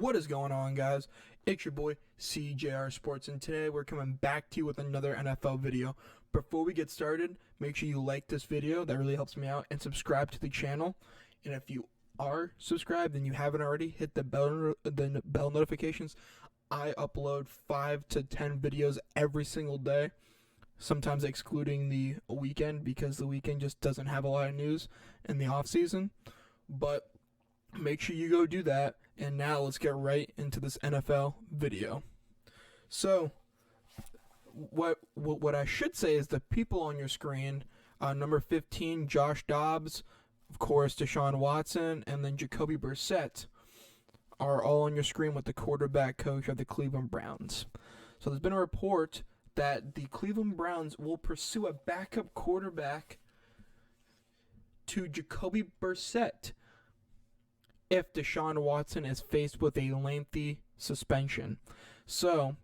What is going on, guys? It's your boy CJR Sports, and today we're coming back to you with another NFL video. Before we get started, make sure you like this video. That really helps me out, and subscribe to the channel. And if you are subscribed and you haven't already, hit the bell notifications. I upload 5 to 10 videos every single day, sometimes excluding the weekend because the weekend just doesn't have a lot of news in the off season. But make sure you go do that. And now let's get right into this NFL video. So, what I should say is the people on your screen, number 15, Josh Dobbs, of course, Deshaun Watson, and then Jacoby Brissett are all on your screen with the quarterback coach of the Cleveland Browns. So there's been a report that the Cleveland Browns will pursue a backup quarterback to Jacoby Brissett if Deshaun Watson is faced with a lengthy suspension. So,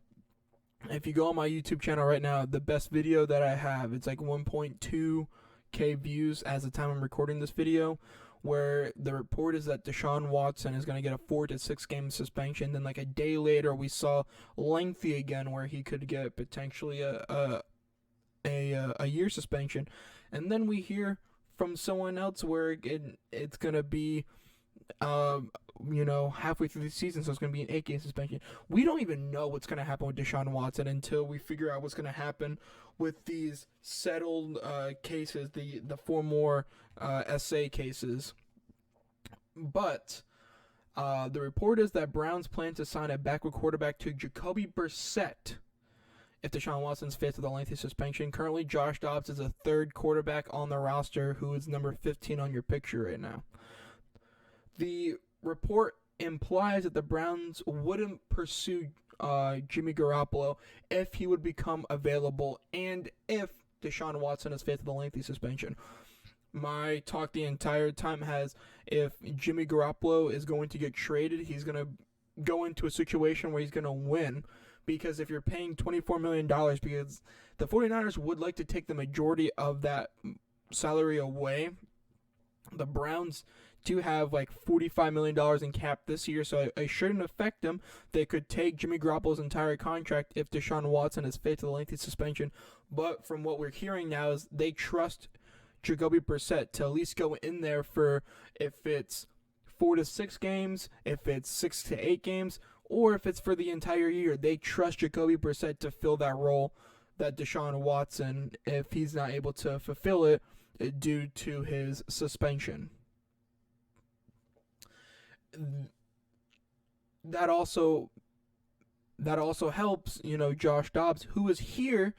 if you go on my YouTube channel right now, the best video that I have, it's like 1.2K views as the time I'm recording this video, where the report is that Deshaun Watson is going to get a 4 to 6 game suspension. Then like a day later, we saw lengthy again, where he could get potentially a year suspension. And then we hear from someone else where it's going to be halfway through the season, so it's going to be an 8-game suspension. We don't even know what's going to happen with Deshaun Watson until we figure out what's going to happen with these settled cases, the 4 more SA cases. But the report is that Browns plan to sign a backup quarterback to Jacoby Brissett if Deshaun Watson's faced with a lengthy suspension. Currently, Josh Dobbs is a third quarterback on the roster, who is number 15 on your picture right now. The report implies that the Browns wouldn't pursue Jimmy Garoppolo if he would become available and if Deshaun Watson is faced with a lengthy suspension. My talk the entire time has, if Jimmy Garoppolo is going to get traded, he's going to go into a situation where he's going to win. Because if you're paying $24 million, because the 49ers would like to take the majority of that salary away, the Browns do have like $45 million in cap this year, so it shouldn't affect them. They could take Jimmy Garoppolo's entire contract if Deshaun Watson is faced with a lengthy suspension. But from what we're hearing now is they trust Jacoby Brissett to at least go in there for, if it's 4 to 6 games, if it's 6 to 8 games, or if it's for the entire year. They trust Jacoby Brissett to fill that role that Deshaun Watson, if he's not able to fulfill it due to his suspension. That also helps, Josh Dobbs, who was here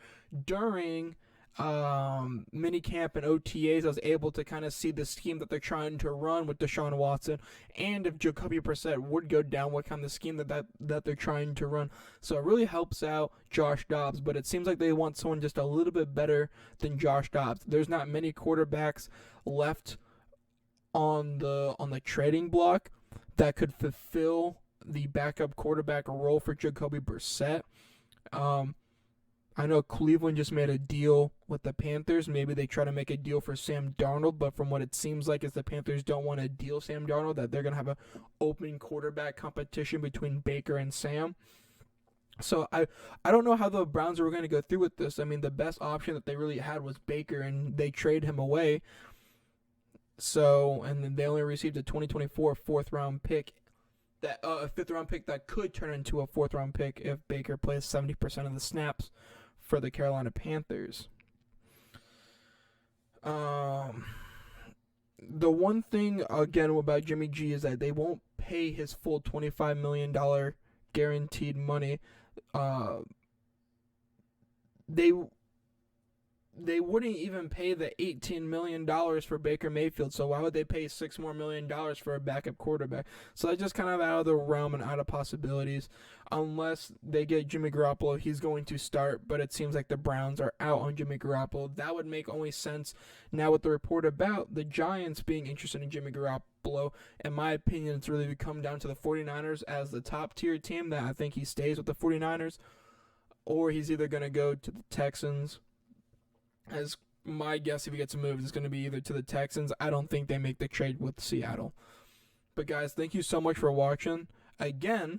during minicamp and OTAs. I was able to kind of see the scheme that they're trying to run with Deshaun Watson, and if Jacoby Brissett would go down, what kind of scheme that they're trying to run. So it really helps out Josh Dobbs, but it seems like they want someone just a little bit better than Josh Dobbs. There's not many quarterbacks left on the trading block that could fulfill the backup quarterback role for Jacoby Brissett. I know Cleveland just made a deal with the Panthers. Maybe they try to make a deal for Sam Darnold, but from what it seems like is the Panthers don't want to deal Sam Darnold, that they're going to have an open quarterback competition between Baker and Sam. So I don't know how the Browns were going to go through with this. I mean, the best option that they really had was Baker, and they traded him away. So, and then they only received a 2024 4th-round pick, a 5th-round pick that could turn into a 4th-round pick if Baker plays 70% of the snaps for the Carolina Panthers. The one thing, again, about Jimmy G is that they won't pay his full $25 million guaranteed money. They wouldn't even pay the $18 million for Baker Mayfield, so why would they pay $6 more million for a backup quarterback? So that's just kind of out of the realm and out of possibilities. Unless they get Jimmy Garoppolo, he's going to start, but it seems like the Browns are out on Jimmy Garoppolo. That would make only sense now with the report about the Giants being interested in Jimmy Garoppolo. In my opinion, it's really come down to the 49ers as the top-tier team, that I think he stays with the 49ers, or he's either going to go to the Texans. As my guess, if he gets moved, is going to be either to the Texans. I don't think they make the trade with Seattle. But guys, thank you so much for watching. again,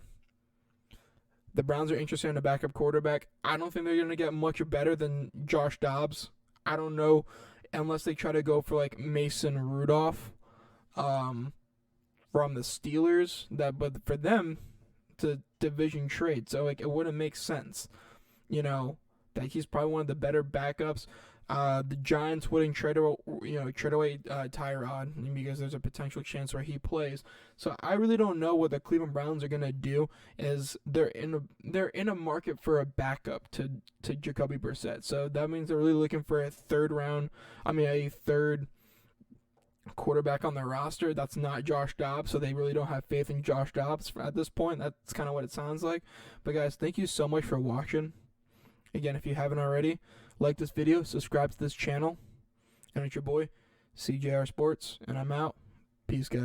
the Browns are interested in a backup quarterback. I don't think they're going to get much better than Josh Dobbs. I don't know, unless they try to go for like Mason Rudolph from the Steelers. But for them, it's a division trade, so like it wouldn't make sense. That he's probably one of the better backups. The Giants wouldn't trade away Tyrod because there's a potential chance where he plays. So I really don't know what the Cleveland Browns are gonna do. Is they're in a market for a backup to Jacoby Brissett. So that means they're really looking for a third quarterback on their roster. That's not Josh Dobbs. So they really don't have faith in Josh Dobbs at this point. That's kind of what it sounds like. But guys, thank you so much for watching. Again, if you haven't already, like this video, subscribe to this channel, and it's your boy, CJR Sports, and I'm out. Peace, guys.